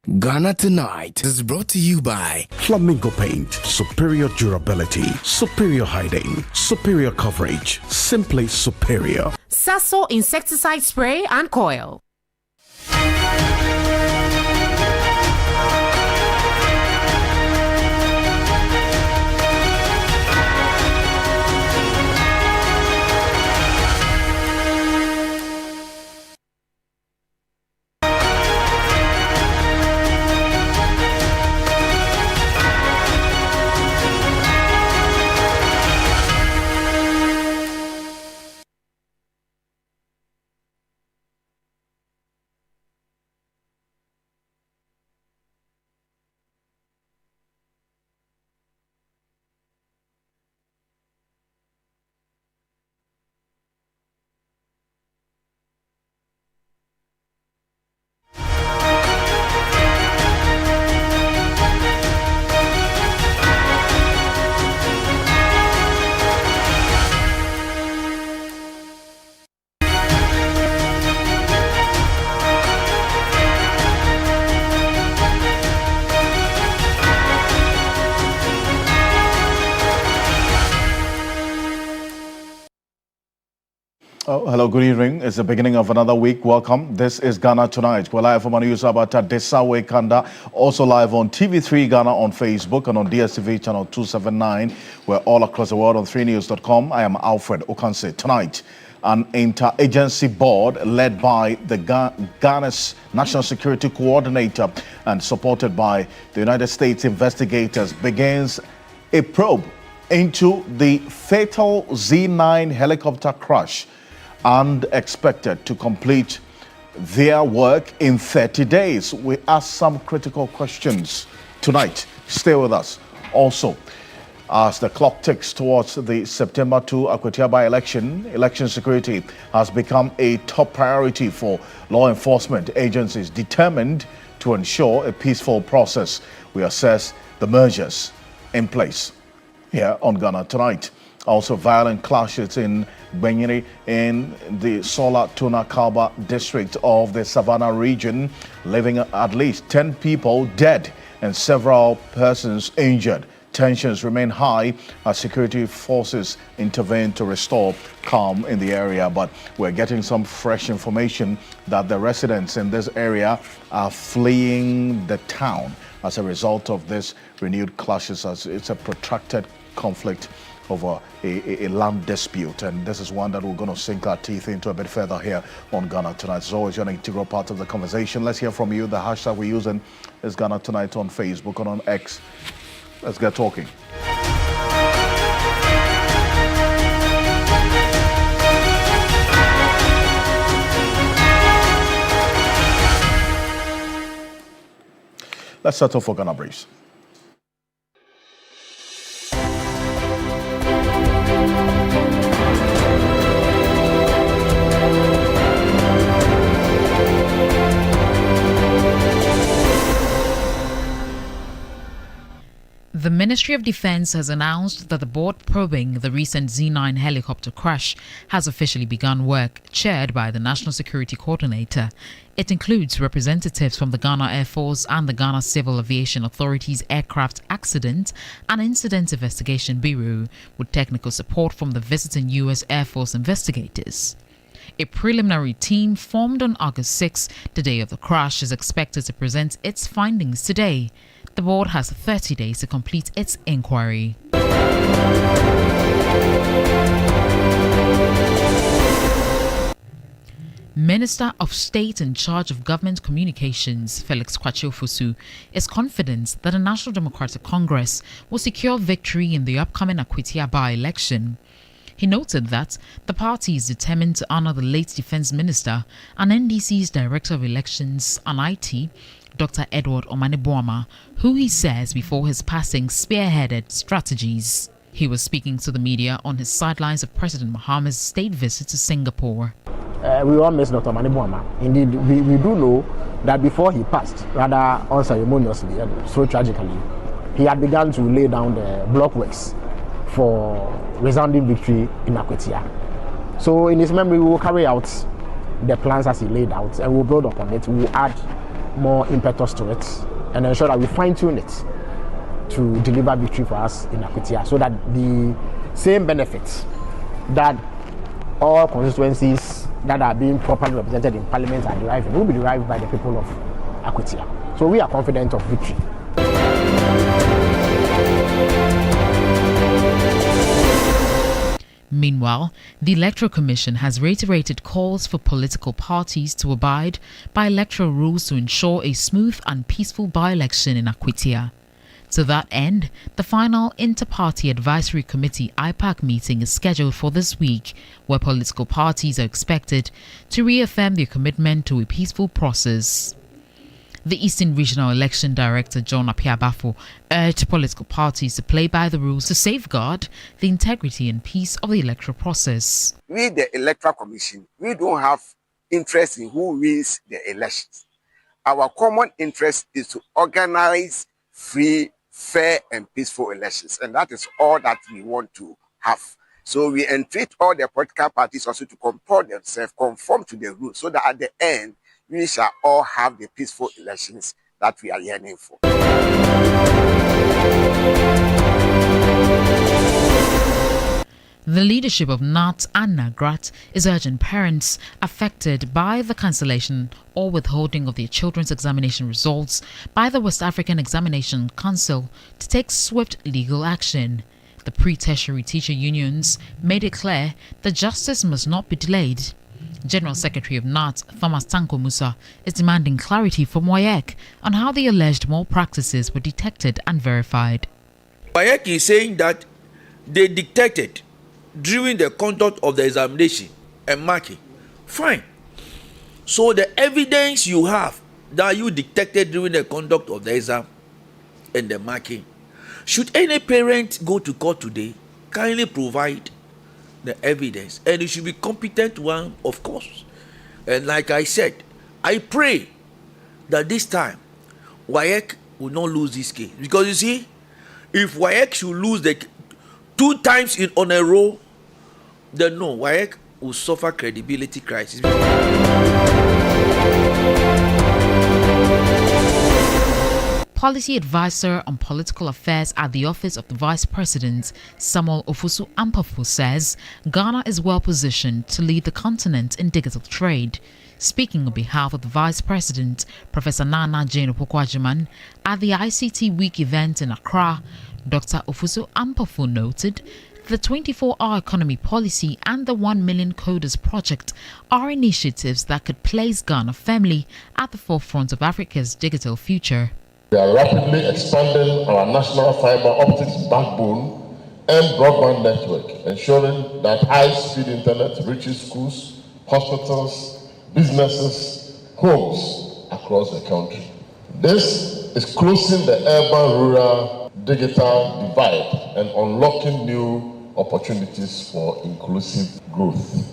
Ghana Tonight is brought to you by Flamingo Paint. Superior durability, superior hiding, superior coverage, simply superior. Sasso insecticide spray and coil. Oh, hello, good evening. It's the beginning of another week. Welcome. This is Ghana Tonight. We're live from Manusabata Desawe Kanda, also live on TV3 Ghana on Facebook and on DSTV channel 279. We're all across the world on 3news.com. I am Alfred Ocansey. Tonight, an interagency board led by the Ghana's National Security Coordinator and supported by the United States investigators begins a probe into the fatal Z9 helicopter crash and expected to complete their work in 30 days. We ask some critical questions tonight. Stay with us. Also, as the clock ticks towards the September 2 Akwatia by-election, election security has become a top priority for law enforcement agencies determined to ensure a peaceful process. We assess the measures in place here on Ghana Tonight. Also, violent clashes in Benyere in the Sola Tuna Kalba district of the Savannah region, leaving at least 10 people dead and several persons injured. Tensions remain high as security forces intervene to restore calm in the area. But we're getting some fresh information that the residents in this area are fleeing the town as a result of this renewed clashes, as it's a protracted conflict over a land dispute, and this is one that we're going to sink our teeth into a bit further here on Ghana Tonight. It's always an integral part of the conversation. Let's hear from you. The hashtag we're using is Ghana Tonight on Facebook and on X. Let's get talking. Let's settle for Ghana Briefs. The Ministry of Defense has announced that the board probing the recent Z9 helicopter crash has officially begun work, chaired by the National Security Coordinator. It includes representatives from the Ghana Air Force and the Ghana Civil Aviation Authority's Aircraft Accident and Incident Investigation Bureau, with technical support from the visiting U.S. Air Force investigators. A preliminary team formed on August 6, the day of the crash, is expected to present its findings today. The board has 30 days to complete its inquiry. Minister of State in charge of Government Communications, Felix Kwakye-Ofosu, is confident that the National Democratic Congress will secure victory in the upcoming Akwatia by-election. He noted that the party is determined to honor the late Defense Minister and NDC's Director of Elections and IT, Dr. Edward Omane-Boamah, who he says before his passing spearheaded strategies. He was speaking to the media on his sidelines of President Mahama's state visit to Singapore. We all miss Dr. Omane-Boamah. Indeed, we do know that before he passed, rather unceremoniously and so tragically, he had begun to lay down the blockworks for resounding victory in Akwatia. So in his memory, we will carry out the plans as he laid out and we'll build upon it. We will add more impetus to it and ensure that we fine-tune it to deliver victory for us in Akutia, so that the same benefits that all constituencies that are being properly represented in Parliament are deriving will be derived by the people of Akutia. So we are confident of victory. Meanwhile, the Electoral Commission has reiterated calls for political parties to abide by electoral rules to ensure a smooth and peaceful by-election in Akwitia. To that end, the final Inter-Party Advisory Committee IPAC meeting is scheduled for this week, where political parties are expected to reaffirm their commitment to a peaceful process. The Eastern Regional Election Director John Apiabafo urged political parties to play by the rules to safeguard the integrity and peace of the electoral process. We, the Electoral Commission, we don't have interest in who wins the elections. Our common interest is to organize free, fair and peaceful elections, and that is all that we want to have. So we entreat all the political parties also to comport themselves, conform to the rules, so that at the end we shall all have the peaceful elections that we are yearning for. The leadership of NAT and NAGRAT is urging parents affected by the cancellation or withholding of their children's examination results by the West African Examination Council to take swift legal action. The pre-tertiary teacher unions made it clear that justice must not be delayed. General Secretary of NAT, Thomas Tanko Musa, is demanding clarity from WAEC on how the alleged malpractices were detected and verified. WAEC is saying that they detected during the conduct of the examination and marking. Fine. So the evidence you have that you detected during the conduct of the exam and the marking, should any parent go to court today, kindly provide the evidence, and it should be competent one, of course. And like I said, I pray that this time WAEC will not lose this case, because you see, if WAEC should lose the 2 times on a row, then no, WAEC will suffer credibility crisis. Policy advisor on political affairs at the Office of the Vice President, Samuel Ofosu Ampafo, says Ghana is well positioned to lead the continent in digital trade. Speaking on behalf of the Vice President, Professor Nana Jane Opoku-Agyeman, at the ICT Week event in Accra, Dr. Ofosu Ampafo noted the 24-hour economy policy and the 1 million coders project are initiatives that could place Ghana firmly at the forefront of Africa's digital future. We are rapidly expanding our national fiber optics backbone and broadband network, ensuring that high-speed internet reaches schools, hospitals, businesses, homes across the country. This is closing the urban-rural digital divide and unlocking new opportunities for inclusive growth.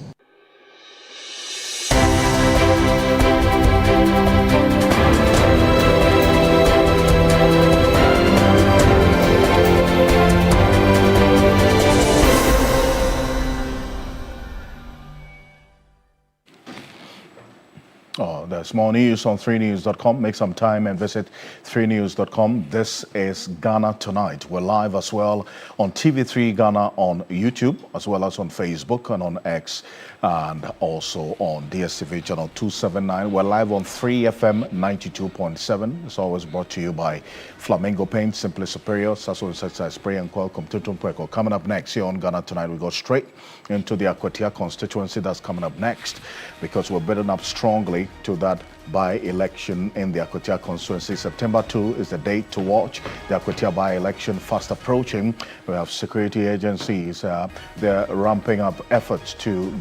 There's more news on 3news.com. Make some time and visit 3news.com. This is Ghana Tonight. We're live as well on TV3 Ghana on YouTube, as well as on Facebook and on X, and also on DSTV channel 279. We're live on 3FM 92.7. It's always brought to you by Flamingo Paint, Simply Superior, Sasso Insecticide Spray and Coil, Comtutum Preco. Coming up next here on Ghana Tonight, we go straight into the Akwatia constituency. That's coming up next, because we're building up strongly to that by-election in the Akwatia constituency. September 2 is the date to watch. The Akwatia by-election fast approaching. We have security agencies. They're ramping up efforts to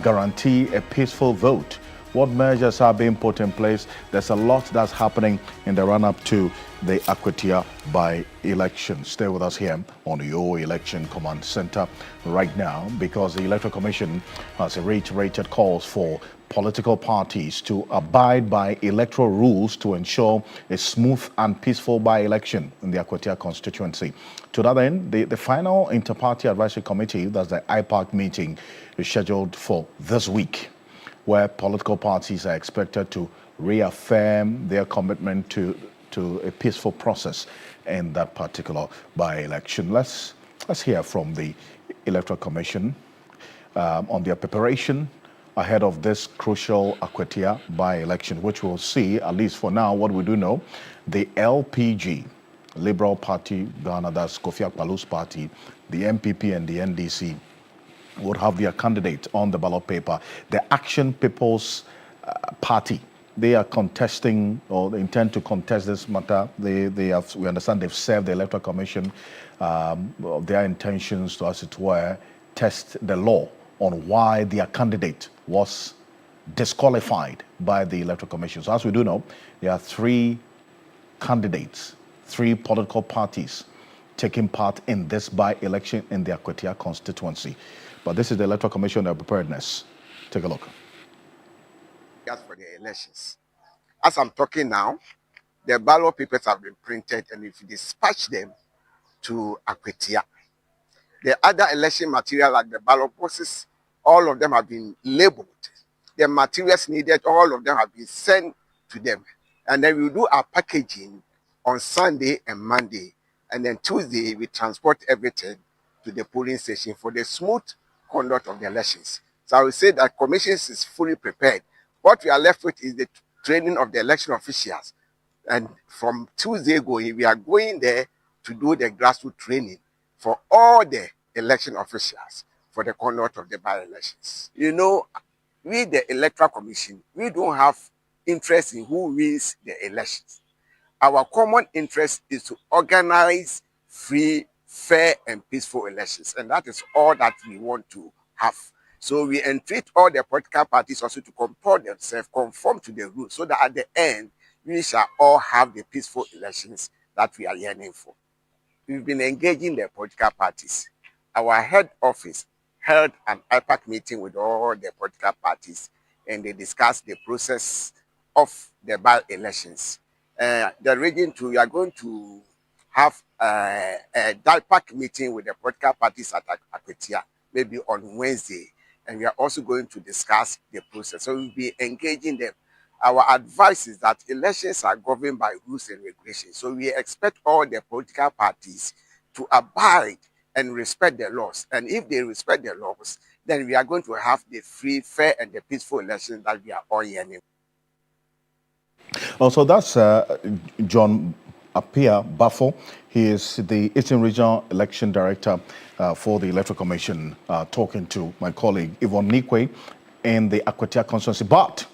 guarantee a peaceful vote. What measures are being put in place? There's a lot that's happening in the run-up to the Akwatia by-election. Stay with us here on your Election Command Center right now, because the Electoral Commission has reiterated calls for political parties to abide by electoral rules to ensure a smooth and peaceful by-election in the Akwatia constituency. To that end, the final Inter-Party Advisory Committee, that's the IPAC meeting, is scheduled for this week, where political parties are expected to reaffirm their commitment to a peaceful process in that particular by-election. Let's hear from the Electoral Commission on their preparation ahead of this crucial Akwatia by-election, which will see, at least for now, what we do know, the LPG, Liberal Party Ghana, that's Kofi Akpaloo's party, the MPP and the NDC would have their candidate on the ballot paper. The Action People's Party, they are contesting, or they intend to contest this matter. We understand they've served the Electoral Commission of their intentions to, as it were, test the law on why their candidate was disqualified by the Electoral Commission. So as we do know, there are 3 candidates, 3 political parties taking part in this by-election in the Akwatia constituency. But this is the Electoral Commission of preparedness. Take a look. As for the elections, as I'm talking now, the ballot papers have been printed, and if you dispatch them to Akwatia, the other election material like the ballot boxes, all of them have been labeled. The materials needed, all of them have been sent to them. And then we do our packaging on Sunday and Monday. And then Tuesday, we transport everything to the polling station for the smooth conduct of the elections. So I would say that commissions is fully prepared. What we are left with is the training of the election officials. And from Tuesday going, we are going there to do the grassroots training for all the election officials for the conduct of the by-elections. You know, we, the Electoral Commission, we don't have interest in who wins the elections. Our common interest is to organize free, fair, and peaceful elections. And that is all that we want to have. So we entreat all the political parties also to comport themselves, conform to the rules, so that at the end, we shall all have the peaceful elections that we are yearning for. We've been engaging the political parties. Our head office held an IPAC meeting with all the political parties, and they discussed the process of the by-elections. The region too, we are going to have a DIPAC meeting with the political parties at Akwatia, maybe on Wednesday, and we are also going to discuss the process. So we'll be engaging them. Our advice is that elections are governed by rules and regulations. So we expect all the political parties to abide and respect the laws. And if they respect the laws, then we are going to have the free, fair, and the peaceful elections that we are all yearning. Also, that's John Apia Bafo. He is the Eastern Regional Election Director for the Electoral Commission, talking to my colleague Yvonne Nikwe in the Akwatia constituency. But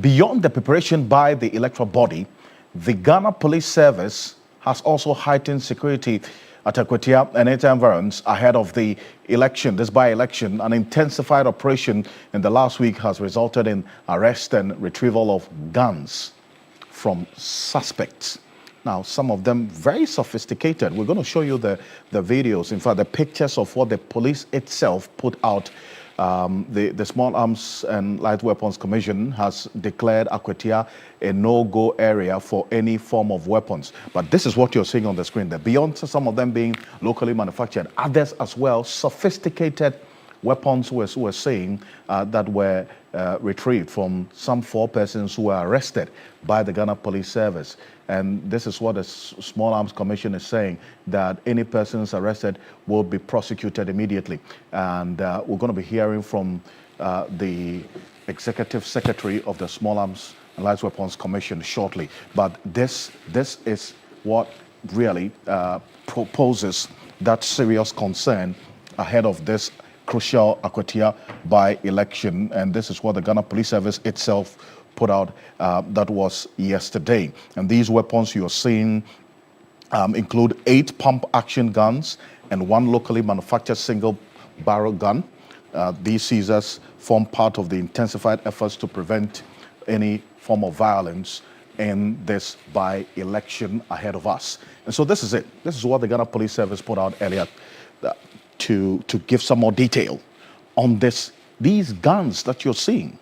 beyond the preparation by the electoral body, the Ghana Police Service has also heightened security at Akwatia and its environs ahead of the election, this by-election. An intensified operation in the last week has resulted in arrest and retrieval of guns from suspects. Now, some of them very sophisticated. We're going to show you the videos, in fact, the pictures of what the police itself put out. The Small Arms and Light Weapons Commission has declared Akwatia a no-go area for any form of weapons. But this is what you're seeing on the screen there. Beyond some of them being locally manufactured, others as well, sophisticated weapons we're saying that were retrieved from some 4 persons who were arrested by the Ghana Police Service. And this is what the Small Arms Commission is saying, that any persons arrested will be prosecuted immediately. And we're going to be hearing from the Executive Secretary of the Small Arms and Light Weapons Commission shortly. But this is what really proposes that serious concern ahead of this crucial Akwatia by-election. And this is what the Ghana Police Service itself put out, that was yesterday. And these weapons you're seeing include 8 pump-action guns and 1 locally manufactured single-barrel gun. These seizures form part of the intensified efforts to prevent any form of violence in this by-election ahead of us. And so this is it. This is what the Ghana Police Service put out earlier to give some more detail on this. These guns that you're seeing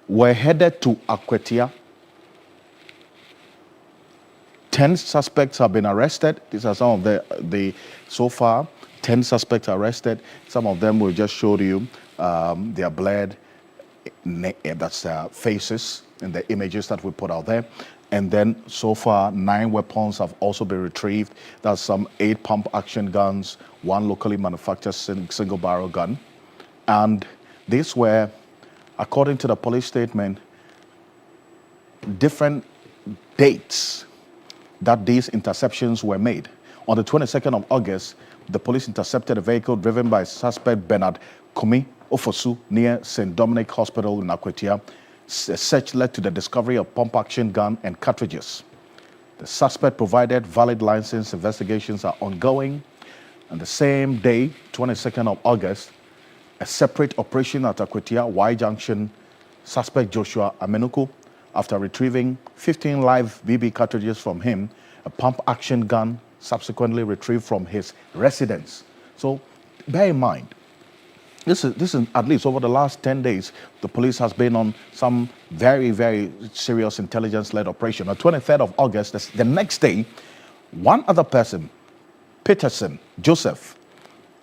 were headed to Akwatia. 10 suspects have been arrested. These are some of the so far 10 suspects arrested. Some of them we just showed you. They are bled. that's faces in the images that we put out there. And then so far, 9 weapons have also been retrieved. That's some 8 pump action guns, 1 locally manufactured single barrel gun. And these were, according to the police statement, different dates that these interceptions were made. On the 22nd of August, the police intercepted a vehicle driven by suspect Bernard Kumi Ofosu near St. Dominic Hospital in Akwatia. A search led to the discovery of pump-action gun and cartridges. The suspect provided valid license. Investigations are ongoing. And the same day, 22nd of August, a separate operation at Akwatia Y Junction, suspect Joshua Amenuku, after retrieving 15 live BB cartridges from him, a pump-action gun subsequently retrieved from his residence. So bear in mind, this is at least over the last 10 days, the police has been on some very, very serious intelligence-led operation. On 23rd of August, the next day, one other person, Peterson Joseph,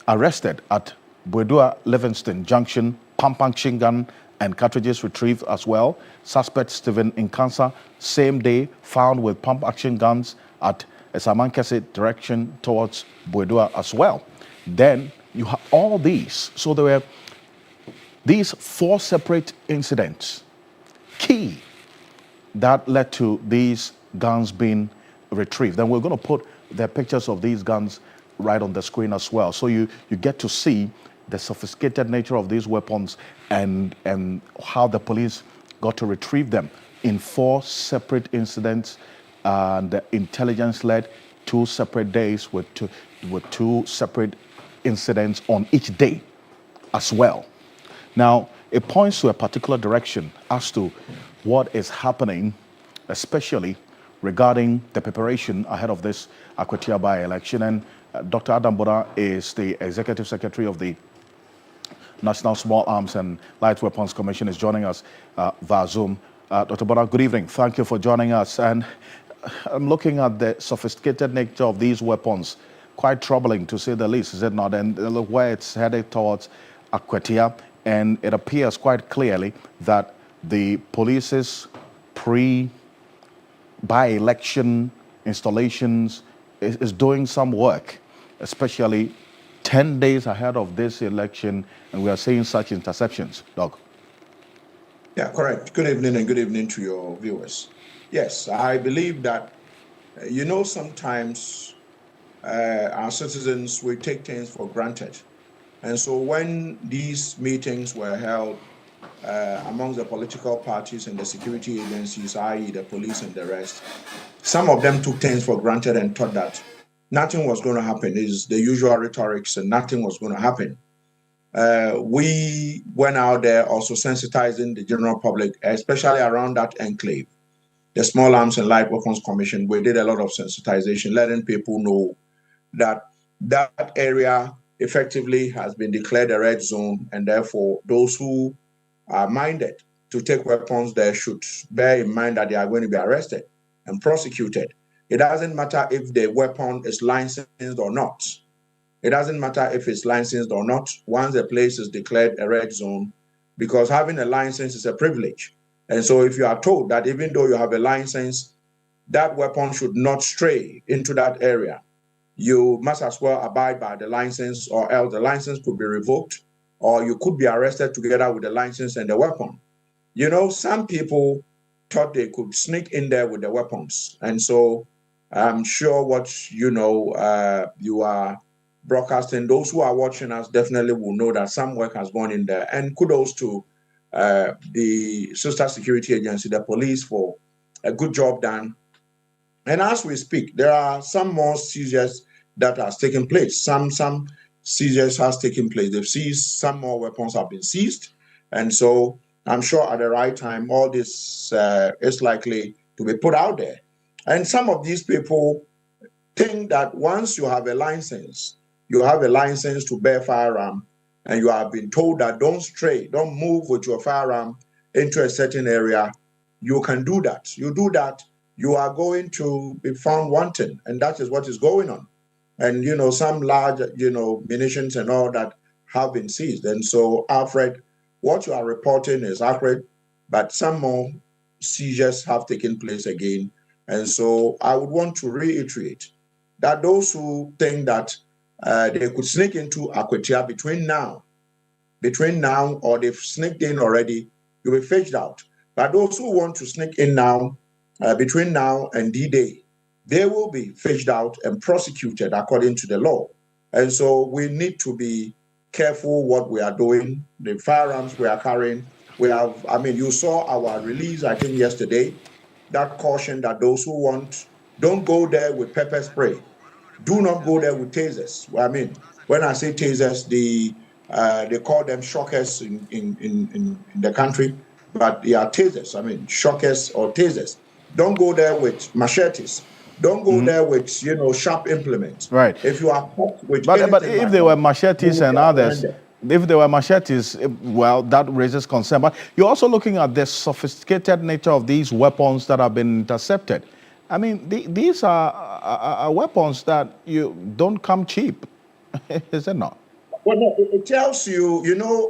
arrested at Bwedua Livingston Junction, pump-action gun and cartridges retrieved as well. Suspect Stephen Inkansa, same day, found with pump-action guns at Esamankese direction towards Bwedua as well. Then you have all these. So there were these 4 separate incidents, key, that led to these guns being retrieved. Then we're going to put the pictures of these guns right on the screen as well. So you get to see the sophisticated nature of these weapons and how the police got to retrieve them in 4 separate incidents, and intelligence-led 2 separate days with two separate incidents on each day as well. Now, it points to a particular direction as to what is happening, especially regarding the preparation ahead of this Akwatia by-election. And Dr. Adam Boda is the Executive Secretary of the National Small Arms and Light Weapons Commission, is joining us via Zoom. Dr. Boda, good evening. Thank you for joining us. And I'm looking at the sophisticated nature of these weapons. Quite troubling, to say the least, is it not? And look where it's headed towards Akwatia. And it appears quite clearly that the police's by-election installations is doing some work, especially 10 days ahead of this election, and we are seeing such interceptions. Doc. Yeah, correct. Good evening, and good evening to your viewers. Yes, I believe that, sometimes our citizens will take things for granted. And so when these meetings were held amongst the political parties and the security agencies, i.e. the police and the rest, some of them took things for granted and thought that nothing was going to happen. Is the usual rhetorics, and nothing was going to happen. We went out there also sensitizing the general public, especially around that enclave. The Small Arms and Light Weapons Commission, we did a lot of sensitization, letting people know that that area effectively has been declared a red zone, and therefore those who are minded to take weapons there should bear in mind that they are going to be arrested and prosecuted. It doesn't matter if the weapon is licensed or not. It doesn't matter if it's licensed or not once the place is declared a red zone, because having a license is a privilege. And so if you are told that even though you have a license, that weapon should not stray into that area, you must as well abide by the license, or else the license could be revoked, or you could be arrested together with the license and the weapon. Some people thought they could sneak in there with the weapons. And so I'm sure what you are broadcasting, those who are watching us definitely will know that some work has gone in there. And kudos to the sister security agency, the police, for a good job done. And as we speak, there are some more seizures that has taken place. Some seizures has taken place. They've seized, some more weapons have been seized. And so I'm sure at the right time, all this is likely to be put out there. And some of these people think that once you have a license to bear firearm, and you have been told that don't stray, don't move with your firearm into a certain area, you can do that. You do that, you are going to be found wanting, and that is what is going on. And, some large, munitions and all that have been seized. And so Alfred what you are reporting is accurate, but some more seizures have taken place again. And so I would want to reiterate that those who think that they could sneak into Akwatia between now, or they've sneaked in already, you'll be fetched out. But those who want to sneak in now, between now and D-Day, they will be fetched out and prosecuted according to the law. And so we need to be careful what we are doing, the firearms we are carrying. We have, you saw our release, I think, yesterday, that caution that those who want, don't go there with pepper spray. Do not go there with tasers. When I say tasers, they call them shockers in the country, but they are tasers. Shockers or tasers. Don't go there with machetes. Don't go there with sharp implements. Right. If you are caught with but if they were machetes and others, if they were machetes, well, that raises concern. But you're also looking at the sophisticated nature of these weapons that have been intercepted. These are weapons that you don't come cheap, is it not? Well, no, it tells you,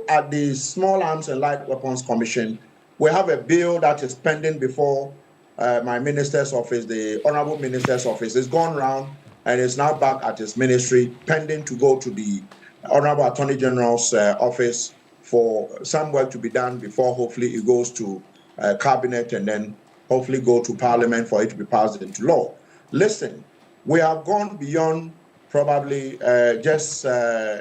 at the Small Arms and Light Weapons Commission, we have a bill that is pending before my minister's office, the Honorable Minister's office. It's gone round and is now back at his ministry, pending to go to the Honorable Attorney General's office for some work to be done before hopefully it goes to cabinet and then hopefully go to parliament for it to be passed into law. Listen, we have gone beyond probably just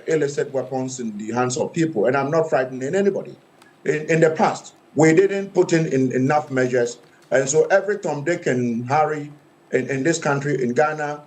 illicit weapons in the hands of people, and I'm not frightening anybody. In the past, we didn't put in enough measures, and so every Tom, Dick, and Harry in this country, in Ghana,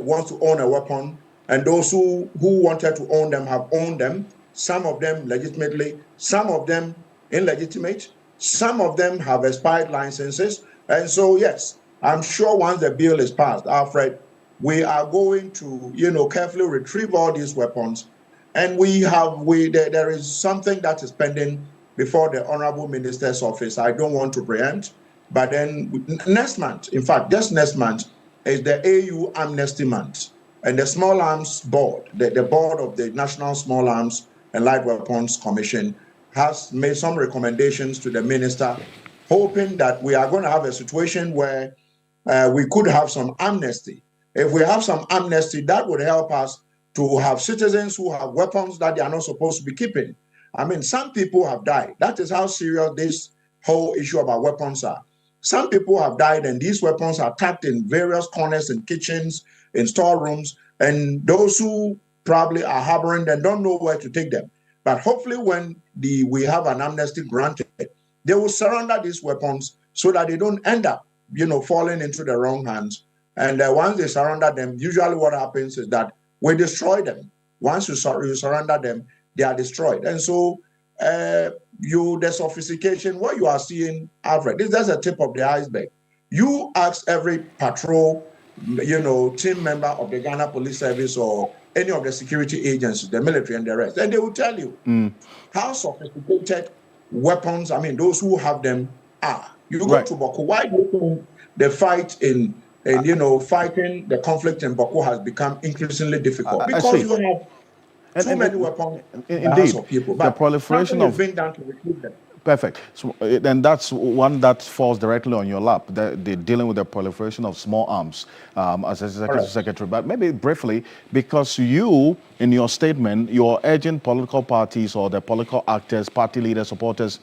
wants to own a weapon, and those who wanted to own them have owned them, some of them legitimately, some of them illegitimate, some of them have expired licenses, and so yes, I'm sure once the bill is passed, Alfred, we are going to, carefully retrieve all these weapons. And there is something that is pending before the Honorable Minister's office. I don't want to preempt, but then next month, in fact, just next month, is the AU Amnesty Month. And the Small Arms Board, the board of the National Small Arms and Light Weapons Commission, has made some recommendations to the minister, hoping that we are going to have a situation where we could have some amnesty. If we have some amnesty, that would help us to have citizens who have weapons that they are not supposed to be keeping. Some people have died. That is how serious this whole issue about weapons are. Some people have died, and these weapons are tucked in various corners in kitchens, in storerooms, and those who probably are harboring them don't know where to take them. But hopefully when we have an amnesty granted, they will surrender these weapons so that they don't end up, falling into the wrong hands. And once they surrender them, usually what happens is that we destroy them. Once you surrender them, they are destroyed. And so the sophistication, what you are seeing, Alfred, this is just a tip of the iceberg. You ask every patrol, team member of the Ghana Police Service or any of the security agencies, the military and the rest, and they will tell you how sophisticated weapons, those who have them are. You go to Boko, why do you think the fight fighting the conflict in Boko has become increasingly difficult? Because you have too many weapons in the hands of people. But the proliferation of being done to retrieve them. Perfect. So, and that's one that falls directly on your lap. They're dealing with the proliferation of small arms as Executive Secretary. But maybe briefly, because you, in your statement, you're urging political parties or the political actors, party leaders, supporters,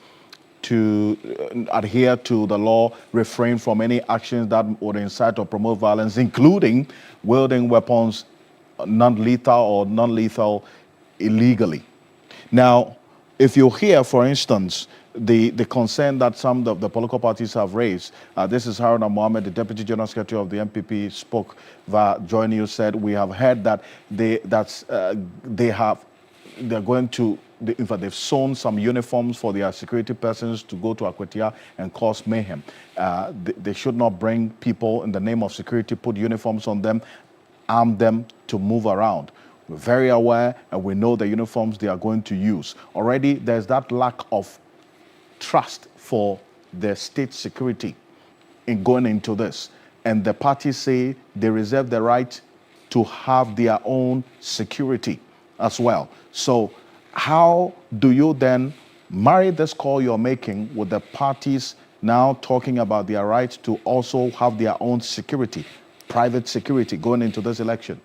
to adhere to the law, refrain from any actions that would incite or promote violence, including wielding weapons non-lethal or non-lethal illegally. Now, if you hear, for instance, the concern that some of the political parties have raised, this is Haruna Mohammed, the Deputy General Secretary of the MPP, spoke via Joy News, said, we have heard that they're going to, in fact, they've sewn some uniforms for their security persons to go to Akwatia and cause mayhem. They should not bring people in the name of security, put uniforms on them, arm them to move around. We're very aware, and we know the uniforms they are going to use. Already, there's that lack of trust for the state security in going into this. And the parties say they reserve the right to have their own security as well. So how do you then Marry this call you're making with the parties now talking about their right to also have their own security, private security going into this election?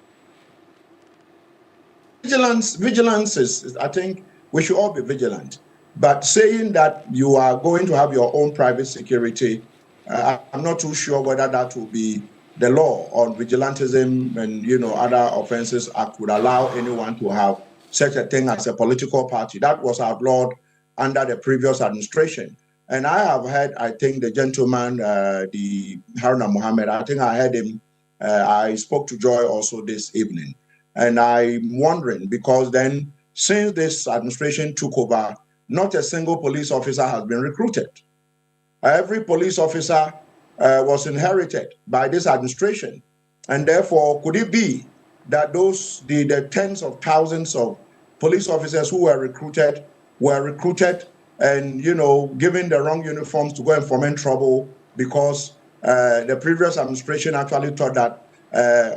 Vigilance is, I think we should all be vigilant. But saying that you are going to have your own private security, I'm not too sure whether that will be the law on vigilantism and other offenses act would allow anyone to have such a thing as a political party. That was outlawed under the previous administration. And I have heard, I think the gentleman, the Haruna Mohammed, I think I heard him, I spoke to Joy also this evening. And I'm wondering, because then since this administration took over, not a single police officer has been recruited. Every police officer was inherited by this administration. And therefore, could it be that the tens of thousands of police officers who were recruited and, given the wrong uniforms to go and foment trouble because the previous administration actually thought that,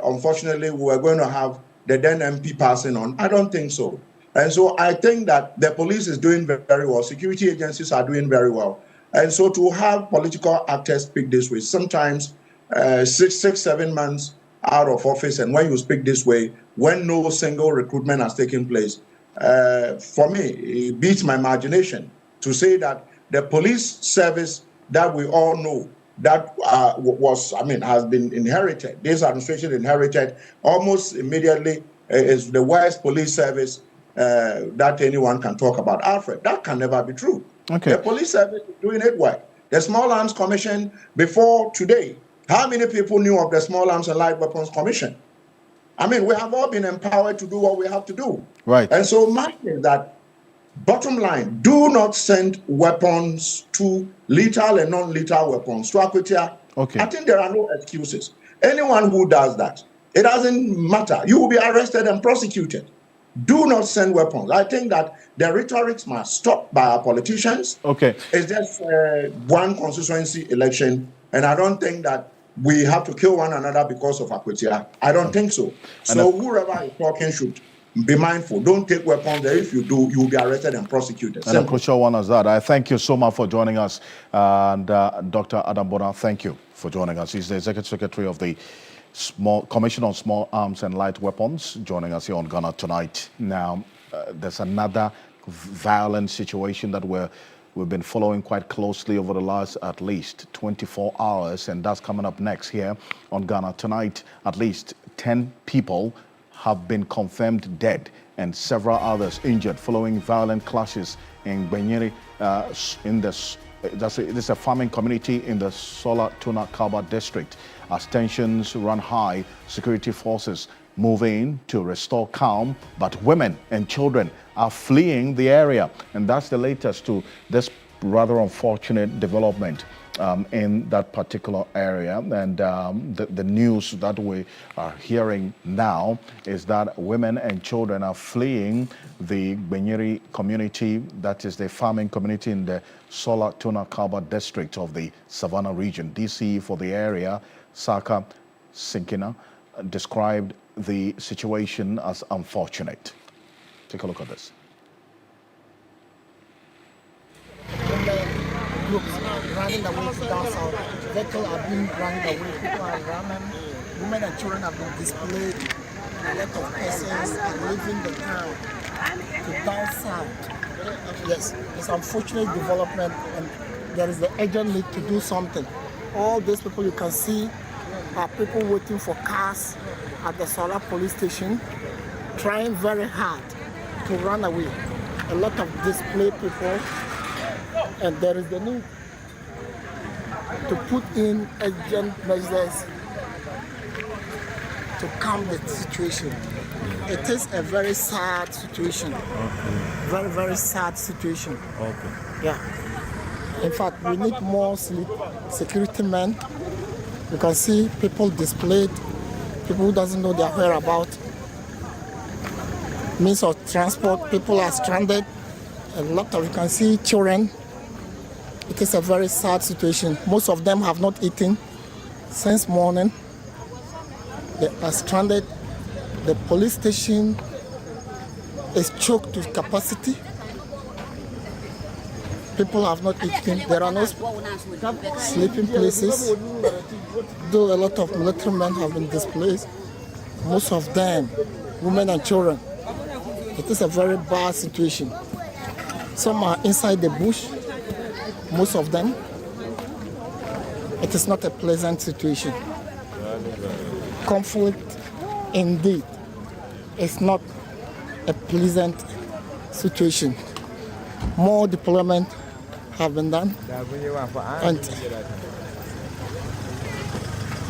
unfortunately, we were going to have the then MP passing on? I don't think so. And so I think that the police is doing very well. Security agencies are doing very well. And so to have political actors speak this way, sometimes 6-7 months out of office, and when you speak this way, when no single recruitment has taken place, for me, it beats my imagination to say that the police service that we all know that has been inherited, this administration inherited almost immediately, is the worst police service that anyone can talk about. Alfred, that can never be true. Okay. The police service is doing it well. The Small Arms Commission, before today, how many people knew of the Small Arms and Light Weapons Commission? I mean, we have all been empowered to do what we have to do. Right. And so my thing is that, bottom line, do not send weapons to lethal and non-lethal weapons to Akwetia. Okay. I think there are no excuses. Anyone who does that, it doesn't matter. You will be arrested and prosecuted. Do not send weapons. I think that the rhetoric must stop by our politicians. Okay. It's just one constituency election, and I don't think that we have to kill one another because of Akwetia. I don't think so. So whoever is talking should be mindful. Don't take weapons. If you do, you will be arrested and prosecuted. And a crucial one is that. I thank you so much for joining us. And Dr. Adam Bona, thank you for joining us. He's the Executive Secretary of the Commission on Small Arms and Light Weapons, joining us here on Ghana Tonight. Now, there's another violent situation that we've been following quite closely over the last at least 24 hours, and that's coming up next here on Ghana Tonight. At least 10 people have been confirmed dead and several others injured following violent clashes in Benyere, this is a farming community in the Sola Tuna Kalba district. As tensions run high, security forces move in to restore calm, but women and children are fleeing the area. And that's the latest to this rather unfortunate development in that particular area. And the news that we are hearing now is that women and children are fleeing the Benyere community, that is the farming community in the Sola Tuna Kalba district of the Savannah region. DCE for the area, Saka Sinkina, described the situation as unfortunate. Take a look at this. Groups running away down south. Vehicles are being running away. People are running. Women and children have been displaced. A lot of persons are leaving the town to down south. Yes, it's an unfortunate development, and there is the urgent need to do something. All these people you can see are people waiting for cars at the Sola police station, trying very hard to run away. A lot of displaced people, and there is the need to put in urgent measures to calm the situation. It is a very sad situation. Very, very sad situation. Yeah. In fact, we need more security men. You can see people displaced, people who doesn't know their whereabouts. Means of transport, people are stranded. A lot of, you can see children. It is a very sad situation. Most of them have not eaten since morning. They are stranded. The police station is choked to capacity. People have not eaten. There are no sleeping places. Though a lot of military men have been displaced, most of them, women and children. It is a very bad situation. Some are inside the bush, most of them. It is not a pleasant situation. Conflict, indeed, is not a pleasant situation. More deployment have been done, and you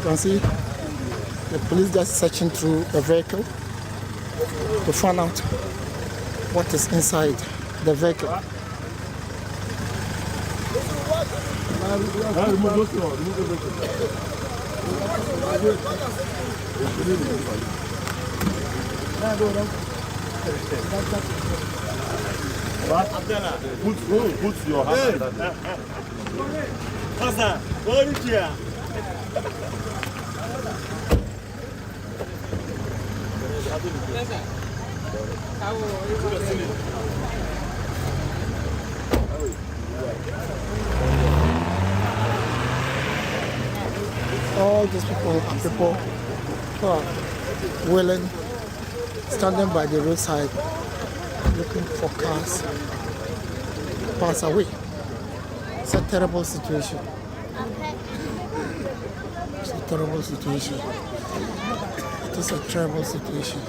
can see the police just searching through the vehicle to find out what is inside the vehicle. Put your hand on that. All these people are people who are willing, standing by the roadside, looking for cars to pass away. It's a terrible situation. It's a terrible situation. It is a terrible situation.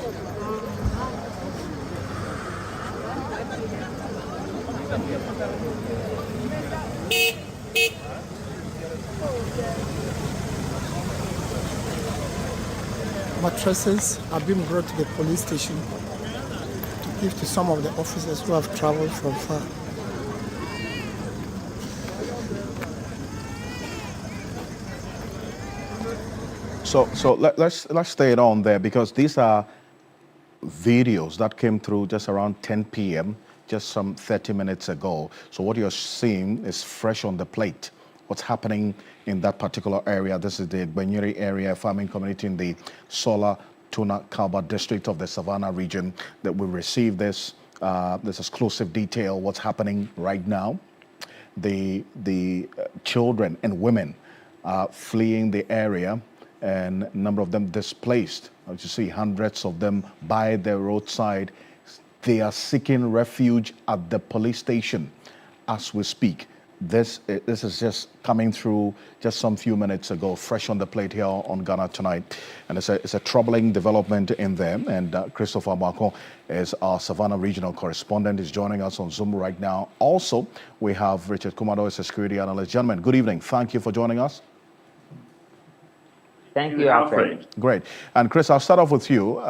Mattresses are being brought to the police station to give to some of the officers who have traveled from far. So let's stay it on there, because these are videos that came through just around 10 p.m., just some 30 minutes ago. So what you're seeing is fresh on the plate. What's happening in that particular area? This is the Benyeri area farming community in the Sola Tuna Kalba district of the Savannah region that we received this exclusive detail. What's happening right now? The children and women are fleeing the area, and a number of them displaced. As you see, hundreds of them by the roadside. They are seeking refuge at the police station as we speak. This is just coming through just some few minutes ago, fresh on the plate here on Ghana Tonight. And it's a troubling development in there. And Christopher Marco is our Savannah regional correspondent. He's joining us on Zoom right now. Also, we have Richard Kumado, is a security analyst. Gentlemen, good evening. Thank you for joining us. Thank you, Alfred. Great. And Chris, I'll start off with you.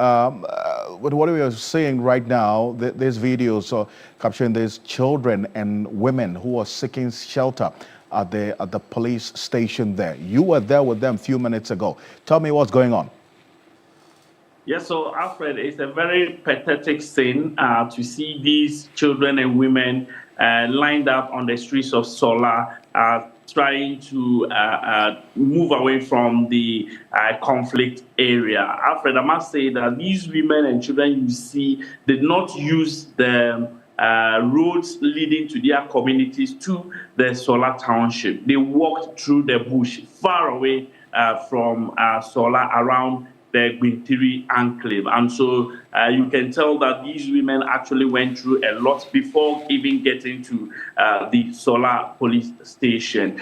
With what we are seeing right now, these videos capturing these children and women who are seeking shelter at the police station there. You were there with them a few minutes ago. Tell me what's going on. Yes, so Alfred, it's a very pathetic scene to see these children and women lined up on the streets of Sola, trying to move away from the conflict area. Alfred, I must say that these women and children you see did not use the roads leading to their communities to the Sola township. They walked through the bush far away from Sola, around the Gwintiri enclave. And so you can tell that these women actually went through a lot before even getting to the Sola police station.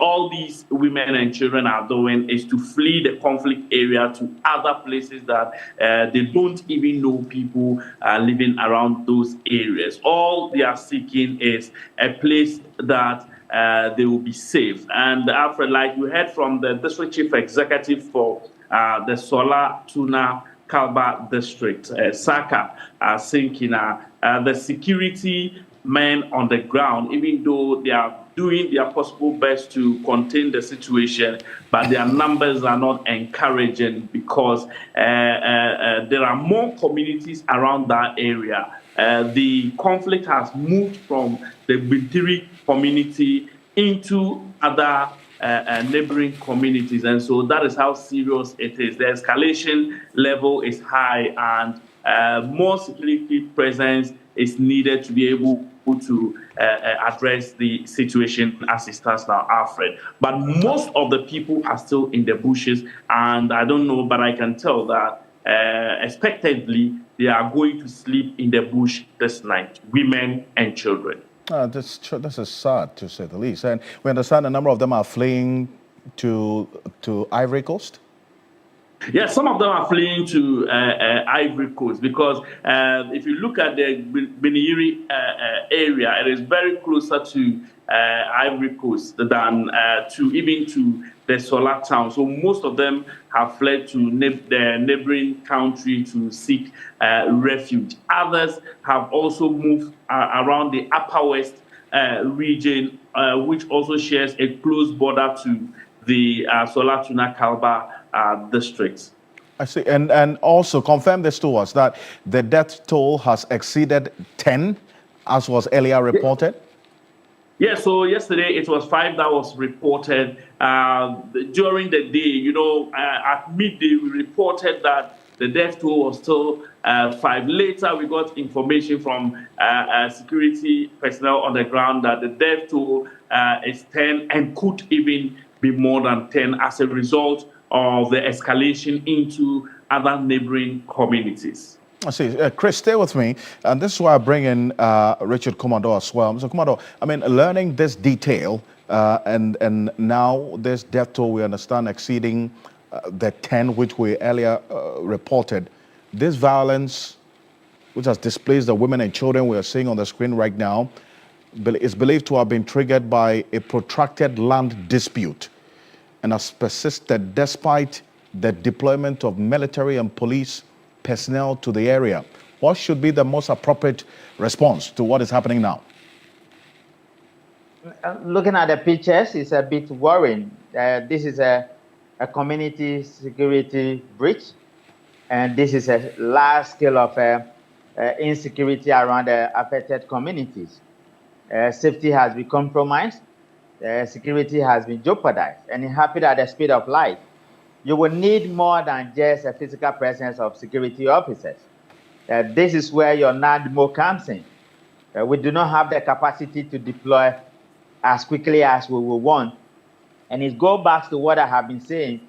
All these women and children are doing is to flee the conflict area to other places that they don't even know people living around those areas. All they are seeking is a place that they will be safe. And Alfred, like you heard from the district chief executive for the Sola Tuna Kalba district, Saka Sinkina, the security men on the ground, even though they are doing their possible best to contain the situation, but their numbers are not encouraging because there are more communities around that area. The conflict has moved from the Bintiri community into other neighboring communities, and so that is how serious it is. The escalation level is high, and more security presence is needed to be able to address the situation as it stands now, Alfred. But most of the people are still in the bushes, and I don't know, but I can tell that expectantly they are going to sleep in the bush this night, women and children. This is sad, to say the least. And we understand a number of them are fleeing to Ivory Coast. Yeah, some of them are fleeing to Ivory Coast because if you look at the Beniri area, it is very closer to Ivory Coast than to the Solar town. So most of them have fled to the neighboring country to seek refuge. Others have also moved around the Upper West region, which also shares a close border to the Solar Tuna Kalba districts. I see. And also confirm this to us that the death toll has exceeded 10, as was earlier reported. Yeah, so yesterday it was 5 that was reported. During the day, at midday, we reported that the death toll was still 5. Later, we got information from security personnel on the ground that the death toll is 10 and could even be more than 10 as a result of the escalation into other neighboring communities. I see. Chris, stay with me. And this is why I bring in Richard Commodore as well. So, Commodore, I mean, learning this detail and now this death toll, we understand, exceeding the 10 which we earlier reported. This violence, which has displaced the women and children we are seeing on the screen right now, is believed to have been triggered by a protracted land dispute and has persisted despite the deployment of military and police personnel to the area. What should be the most appropriate response to what is happening now? Looking at the pictures, it's a bit worrying. This is a community security breach, and this is a large scale of insecurity around the affected communities. Safety has been compromised, security has been jeopardized, and it happened at the speed of light. You will need more than just a physical presence of security officers. This is where your NADMO comes in. We do not have the capacity to deploy as quickly as we will want. And it goes back to what I have been saying,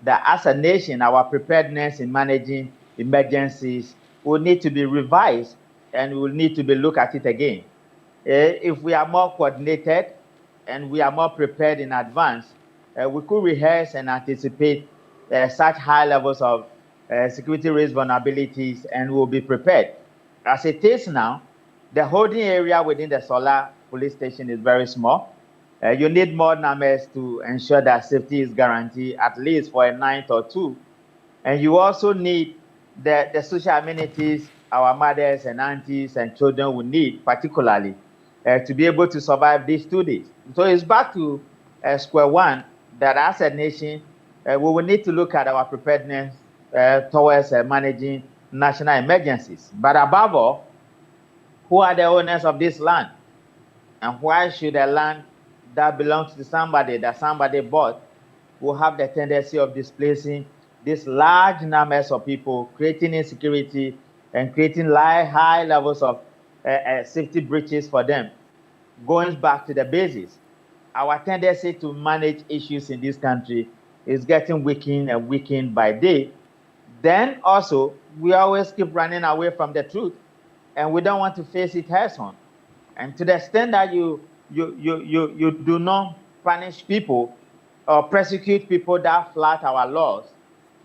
that as a nation, our preparedness in managing emergencies will need to be revised and we will need to be looked at it again. If we are more coordinated and we are more prepared in advance, we could rehearse and anticipate such high levels of security risk vulnerabilities and will be prepared. As it is now, the holding area within the Solar police station is very small. You need more numbers to ensure that safety is guaranteed, at least for a night or two. And you also need the social amenities our mothers and aunties and children will need, particularly, to be able to survive these 2 days. So it's back to square one, that as a nation, we will need to look at our preparedness towards managing national emergencies. But above all, who are the owners of this land? And why should a land that belongs to somebody, that somebody bought, will have the tendency of displacing these large numbers of people, creating insecurity and creating high levels of safety breaches for them? Going back to the basics, our tendency to manage issues in this country is getting weakened and weakened by day. Then also, we always keep running away from the truth, and we don't want to face it head on. And to the extent that you do not punish people or prosecute people that flout our laws,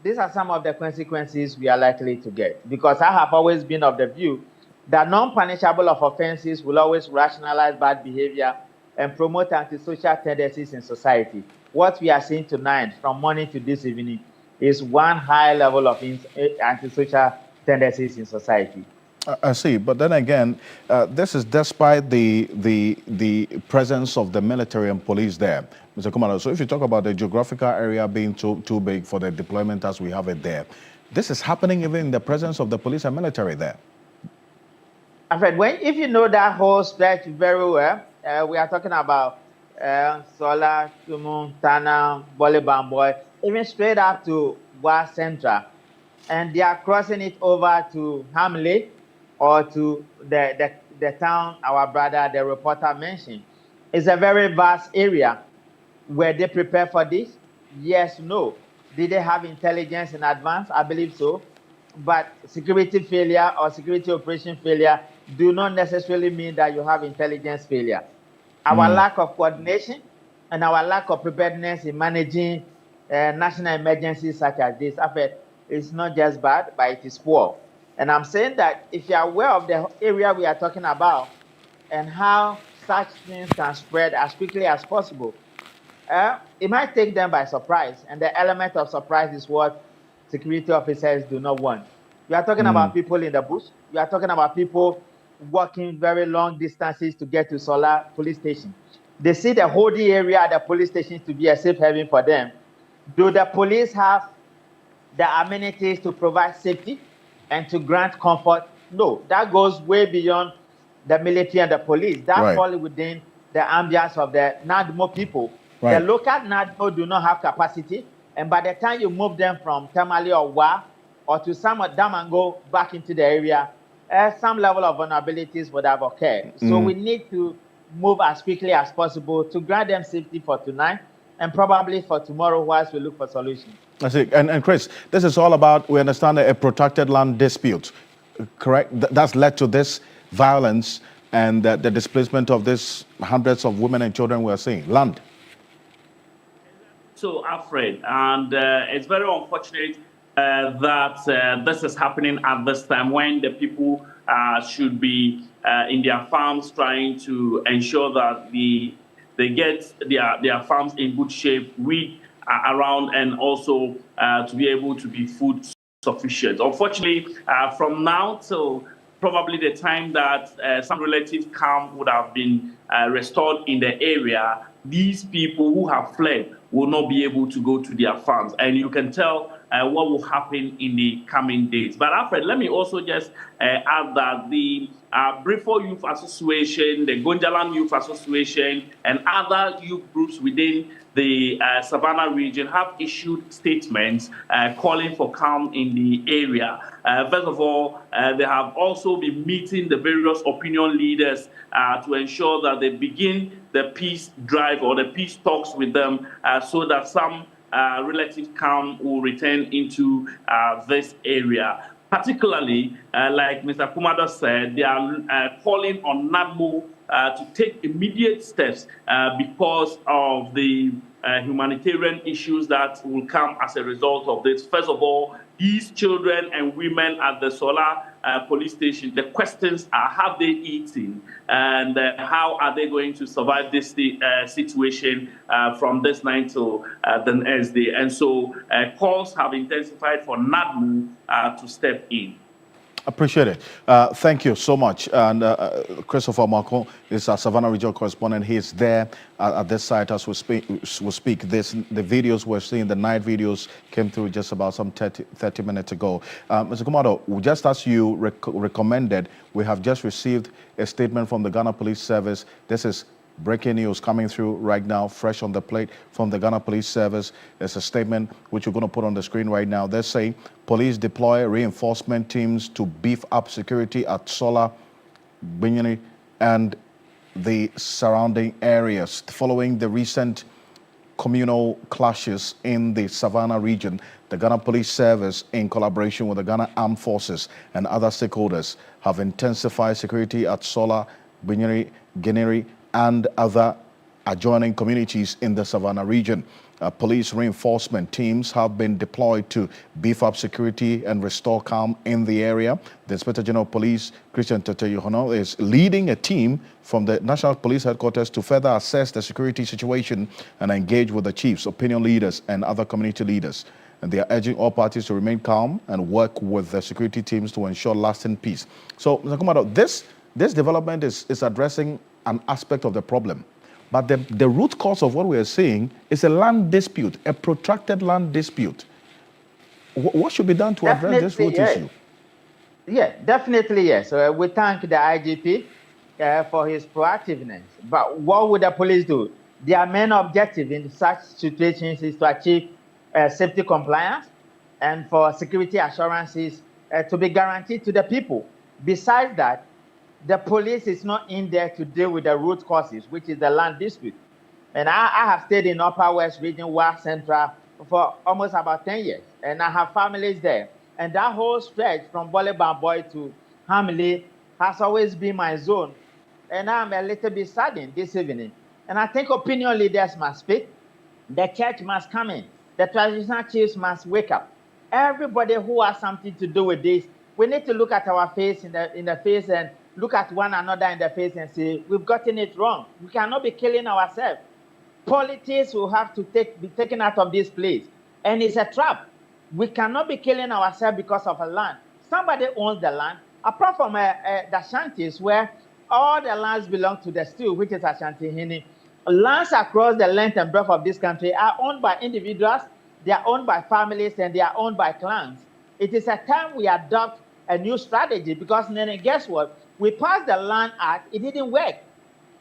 these are some of the consequences we are likely to get. Because I have always been of the view that non-punishable of offenses will always rationalize bad behavior and promote antisocial tendencies in society. What we are seeing tonight, from morning to this evening, is one high level of antisocial tendencies in society. I see, but then again, this is despite the presence of the military and police there, Mr. Commander. So if you talk about the geographical area being too big for the deployment as we have it there, this is happening even in the presence of the police and military there. Alfred, if you know that whole stretch very well, we are talking about Solar, Tumu, Tana, Bolibamboy, even straight up to Wa Central, and they are crossing it over to Hamlet or to the the town our brother, the reporter, mentioned. It's a very vast area. Were they prepared for this? Yes, no. Did they have intelligence in advance? I believe so. But security failure or security operation failure do not necessarily mean that you have intelligence failure. Our lack of coordination and our lack of preparedness in managing national emergencies such as this is not just bad, but it is poor. And I'm saying that if you are aware of the area we are talking about and how such things can spread as quickly as possible, it might take them by surprise. And the element of surprise is what security officers do not want. We are talking about people in the bush. We are talking about people walking very long distances to get to Solar police station. They see the holding area at the police station to be a safe haven for them. Do the police have the amenities to provide safety and to grant comfort? No, that goes way beyond the military and the police. That falls within the ambience of the NADMO people. The local NADMO do not have capacity, and by the time you move them from Tamale or Wa or to some of Damango back into the area, some level of vulnerabilities would have occurred. So we need to move as quickly as possible to grant them safety for tonight and probably for tomorrow whilst we look for solutions. That's it. And Chris, this is all about, we understand, a protracted land dispute, correct? That's led to this violence and the displacement of these hundreds of women and children we are seeing. Land. So, Alfred, and it's very unfortunate that this is happening at this time when the people should be in their farms trying to ensure that they get their farms in good shape, weed around, and also to be able to be food sufficient. Unfortunately, from now till probably the time that some relative calm would have been restored in the area, these people who have fled will not be able to go to their farms. And you can tell what will happen in the coming days. But Alfred, let me also just add that the Brifo Youth Association, the Gonjaland Youth Association, and other youth groups within the Savannah region have issued statements calling for calm in the area. First of all, they have also been meeting the various opinion leaders to ensure that they begin the peace drive or the peace talks with them so that some relative calm will return into this area. Particularly, like Mr. Kumado said, they are calling on NADMO to take immediate steps because of the humanitarian issues that will come as a result of this. First of all, these children and women at the Solar police station, the questions are, have they eaten? And how are they going to survive this situation from this night till the next day? And so calls have intensified for NADMO to step in. Appreciate it. Thank you so much. And Christopher Marco is our Savannah regional correspondent. He is there at this site as we speak. The videos we're seeing, the night videos, came through just about some 30 minutes ago. Mr. Kumado, just as you recommended, we have just received a statement from the Ghana Police Service. This is breaking news coming through right now, fresh on the plate from the Ghana Police Service. There's a statement which we're going to put on the screen right now. They're saying police deploy reinforcement teams to beef up security at Sola, Binyani, and the surrounding areas following the recent communal clashes in the Savannah region. The Ghana Police Service, in collaboration with the Ghana Armed Forces and other stakeholders, have intensified security at Sola, Binyani, Guinea, and other adjoining communities in the Savannah region. Police reinforcement teams have been deployed to beef up security and restore calm in the area. The Inspector General of Police, Christian Teteyohono, is leading a team from the National Police Headquarters to further assess the security situation and engage with the chiefs, opinion leaders, and other community leaders. And they are urging all parties to remain calm and work with the security teams to ensure lasting peace. So, Mr. Kumado, this development is addressing an aspect of the problem. But the root cause of what we are seeing is a land dispute, a protracted land dispute. What should be done to address this root issue? Yeah, definitely yes. We thank the IGP for his proactiveness. But what would the police do? Their main objective in such situations is to achieve safety compliance and for security assurances to be guaranteed to the people. Besides that, the police is not in there to deal with the root causes, which is the land dispute. And I have stayed in Upper West Region, West Central, for almost about 10 years. And I have families there. And that whole stretch from Bolebamboy to Hamley has always been my zone. And I'm a little bit saddened this evening. And I think opinion leaders must speak. The church must come in. The traditional chiefs must wake up. Everybody who has something to do with this, we need to look at our face in the face and look at one another in the face and say, we've gotten it wrong. We cannot be killing ourselves. Politics will have to be taken out of this place. And it's a trap. We cannot be killing ourselves because of a land. Somebody owns the land, apart from the shanties where all the lands belong to the stew, which is Ashanti Hini. Lands across the length and breadth of this country are owned by individuals, they are owned by families, and they are owned by clans. It is a time we adopt a new strategy because then guess what? We passed the Land Act, it didn't work.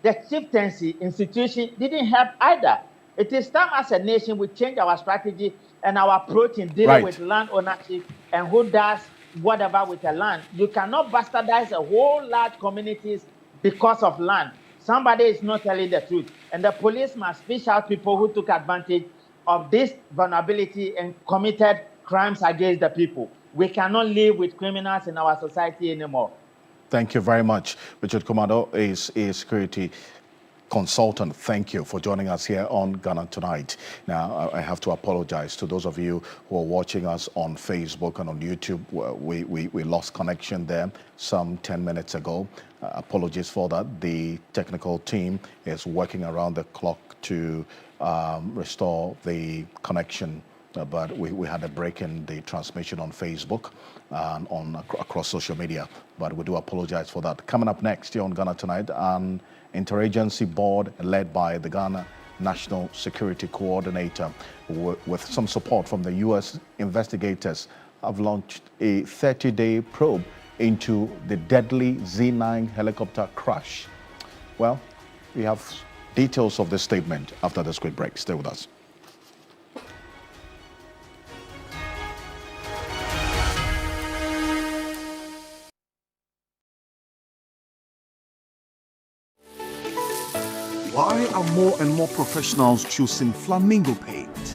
The chieftaincy institution didn't help either. It is time as a nation we change our strategy and our approach in dealing with land ownership and who does whatever with the land. You cannot bastardize a whole large communities because of land. Somebody is not telling the truth. And the police must fish out people who took advantage of this vulnerability and committed crimes against the people. We cannot live with criminals in our society anymore. Thank you very much. Richard Komado is a security consultant. Thank you for joining us here on Ghana Tonight. Now, I have to apologize to those of you who are watching us on Facebook and on YouTube. We lost connection there some 10 minutes ago. Apologies for that. The technical team is working around the clock to restore the connection. But we had a break in the transmission on Facebook and across social media. But we do apologize for that. Coming up next here on Ghana Tonight, an interagency board led by the Ghana National Security Coordinator with some support from the U.S. investigators have launched a 30-day probe into the deadly Z9 helicopter crash. Well, we have details of this statement after this quick break. Stay with us. Why are more and more professionals choosing Flamingo paint?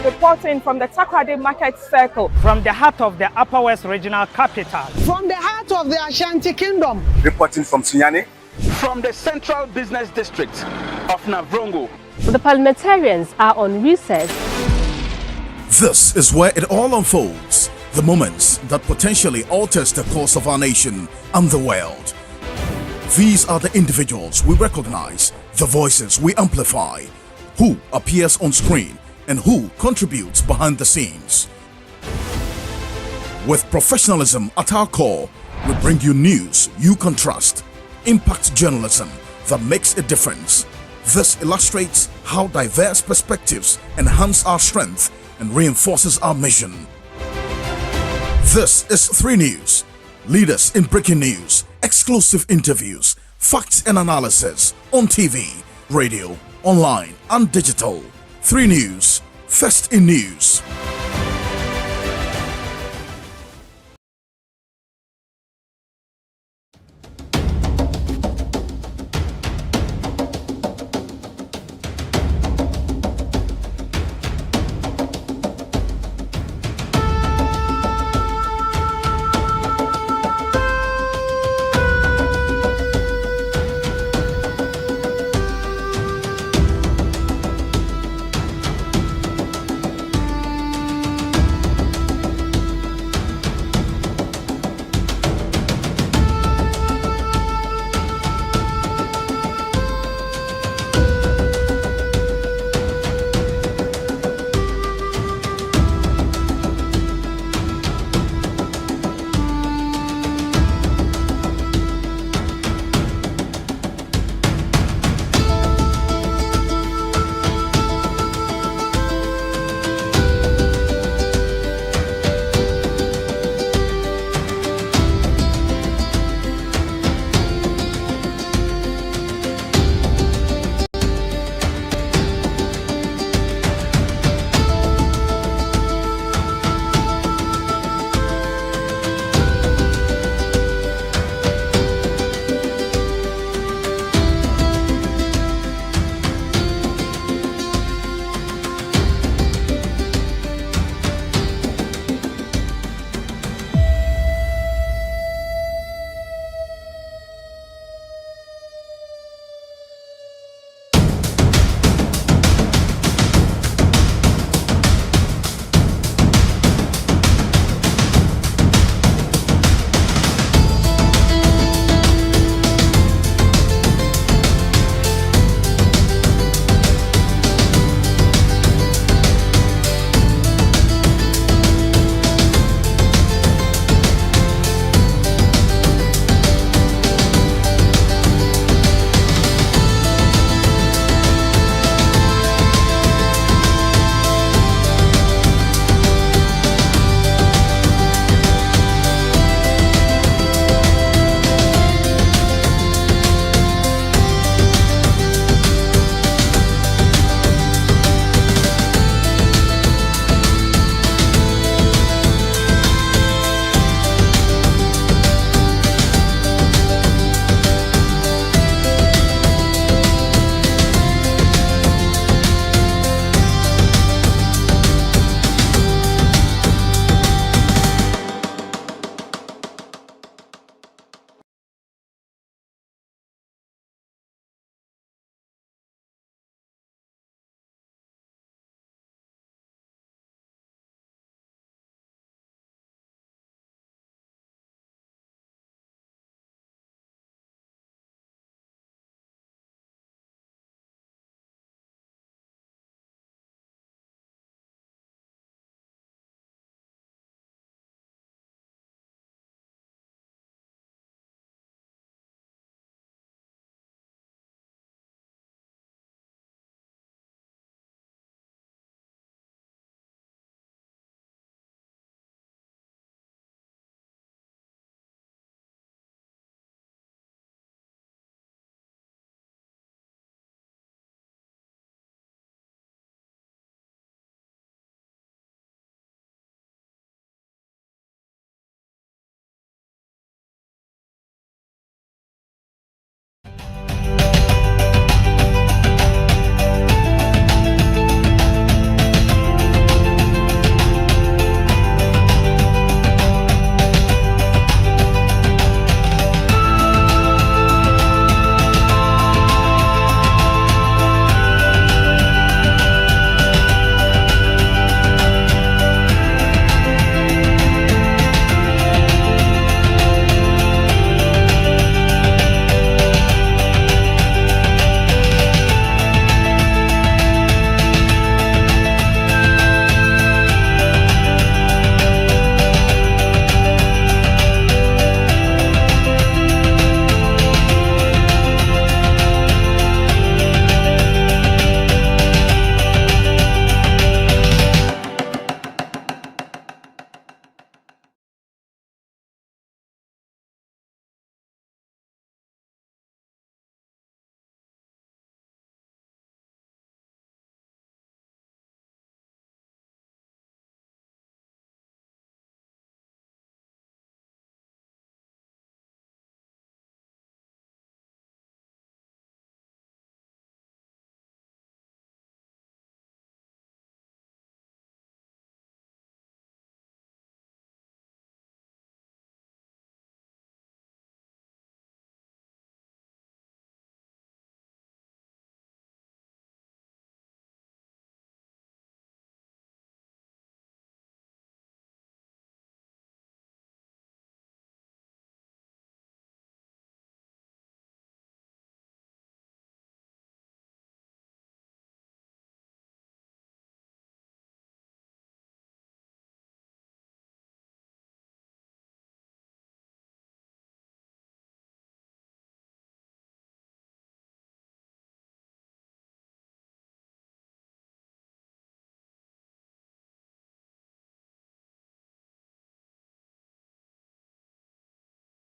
Reporting from the Takoradi Market Circle. From the heart of the Upper West Regional Capital. From the heart of the Ashanti Kingdom. Reporting from Sunyani. From the Central Business District of Navrongo. The parliamentarians are on recess. This is where it all unfolds. The moments that potentially alters the course of our nation and the world. These are the individuals we recognize, the voices we amplify, who appears on screen and who contributes behind the scenes. With professionalism at our core, we bring you news you can trust. Impact journalism that makes a difference. This illustrates how diverse perspectives enhance our strength and reinforces our mission. This is 3 News. Leaders in breaking news, exclusive interviews, facts and analysis on TV, radio, online and digital. 3 News, first in news.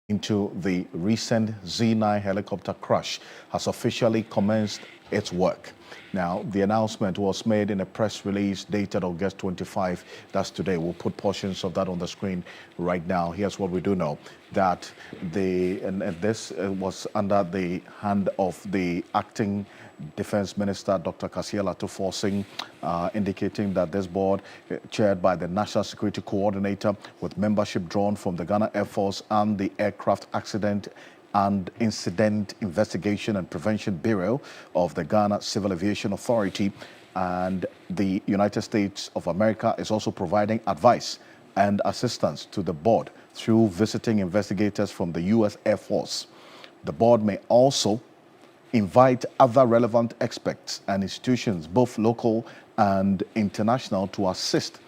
into the recent Z9 helicopter crash has officially commenced its work. Now, the announcement was made in a press release dated August 25. That's today. We'll put portions of that on the screen right now. Here's what we do know, that this was under the hand of the acting Defense Minister, Dr. Kasiela Tuforsing, indicating that this board, chaired by the National Security Coordinator, with membership drawn from the Ghana Air Force and the Aircraft Accident and Incident Investigation and Prevention Bureau of the Ghana Civil Aviation Authority, and the United States of America is also providing advice and assistance to the board through visiting investigators from the U.S. Air Force. The board may also invite other relevant experts and institutions, both local and international, to assist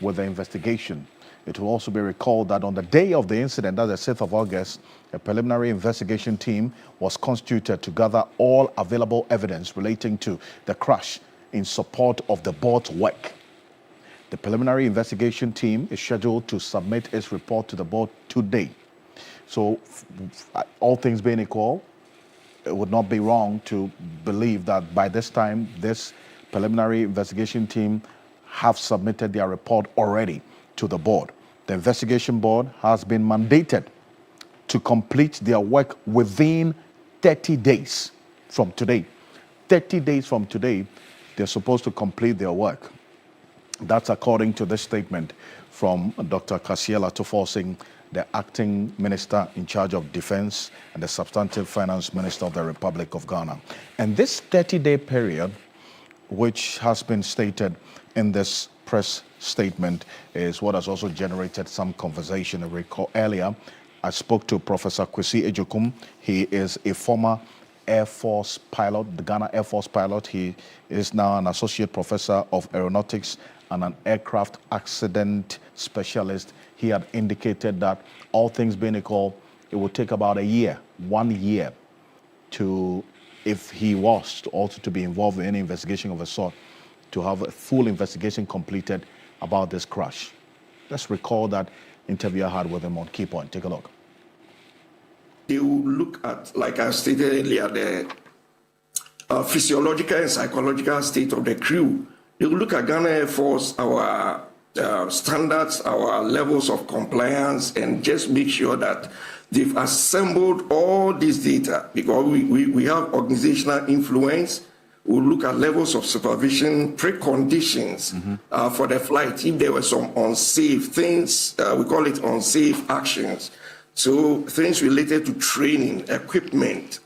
with the investigation. It will also be recalled that on the day of the incident, that's the 6th of August, a preliminary investigation team was constituted to gather all available evidence relating to the crash in support of the board's work. The preliminary investigation team is scheduled to submit its report to the board today. So, all things being equal, it would not be wrong to believe that by this time, this preliminary investigation team have submitted their report already to the board. The investigation board has been mandated to complete their work within 30 days from today. 30 days from today, they're supposed to complete their work. That's according to this statement from Dr. Kasiela Tuforsing, the acting minister in charge of defense and the substantive finance minister of the Republic of Ghana. And this 30-day period, which has been stated in this press statement, is what has also generated some conversation. I recall earlier, I spoke to Professor Kwesi Ejokum. He is a former Air Force pilot, the Ghana Air Force pilot. He is now an associate professor of aeronautics and an aircraft accident specialist. He had indicated that all things being equal, it would take about a year, 1 year, to, if he was also to be involved in any investigation of a sort, to have a full investigation completed about this crash. Let's recall that interview I had with him on Key Point. Take a look. They will look at, like I stated earlier, the physiological and psychological state of the crew. They will look at Ghana Air Force, our standards, our levels of compliance, and just make sure that they've assembled all this data, because we have organizational influence. We'll look at levels of supervision, preconditions for the flight. If there were some unsafe things, we call it unsafe actions. So things related to training, equipment,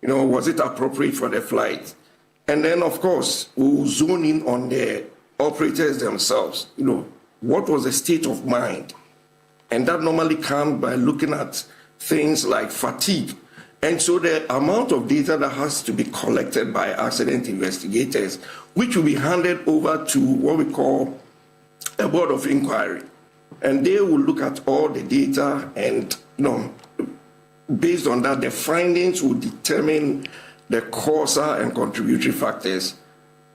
was it appropriate for the flight? And then, of course, we'll zone in on the operators themselves. What was the state of mind? And that normally comes by looking at things like fatigue. And so the amount of data that has to be collected by accident investigators, which will be handed over to what we call a board of inquiry. And they will look at all the data, and based on that, the findings will determine the causal and contributory factors.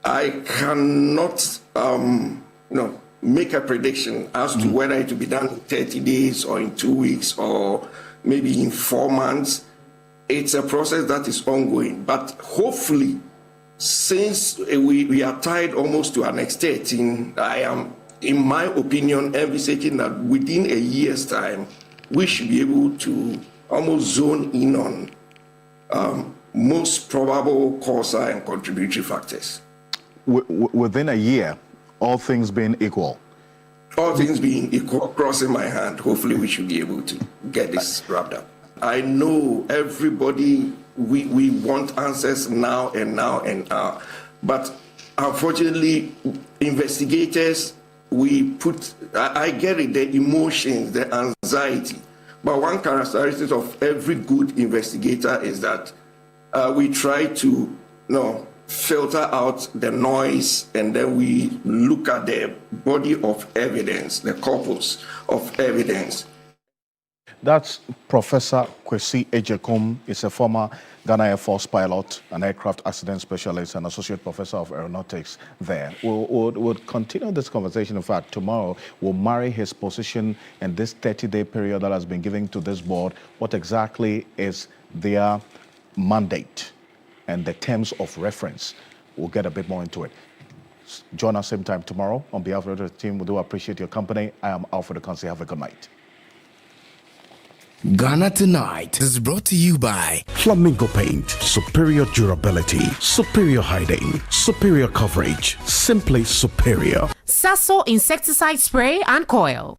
I cannot make a prediction as to whether it will be done in 30 days or in 2 weeks or maybe in 4 months. It's a process that is ongoing, but hopefully, since we are tied almost to an extent, I am, in my opinion, envisaging that within a year's time, we should be able to almost zone in on most probable causal and contributory factors. Within a year, all things being equal? All things being equal, crossing my hand, hopefully we should be able to get this wrapped up. I know everybody, we want answers now and now and now. But unfortunately, investigators, I get it, the emotions, the anxiety. But one characteristic of every good investigator is that we try to filter out the noise, and then we look at the body of evidence, the corpus of evidence. That's Professor Kwesi Ejekum. Is a former Ghana Air Force pilot, an aircraft accident specialist, and associate professor of aeronautics there. We'll continue this conversation. In fact, tomorrow we'll marry his position in this 30-day period that has been given to this board. What exactly is their mandate and the terms of reference? We'll get a bit more into it. Join us same time tomorrow. On behalf of the team, we do appreciate your company. I am Alfred Ocansey. Have a good night. Ghana Tonight is brought to you by Flamingo Paint. Superior durability, superior hiding, superior coverage, simply superior. Sasso insecticide spray and coil.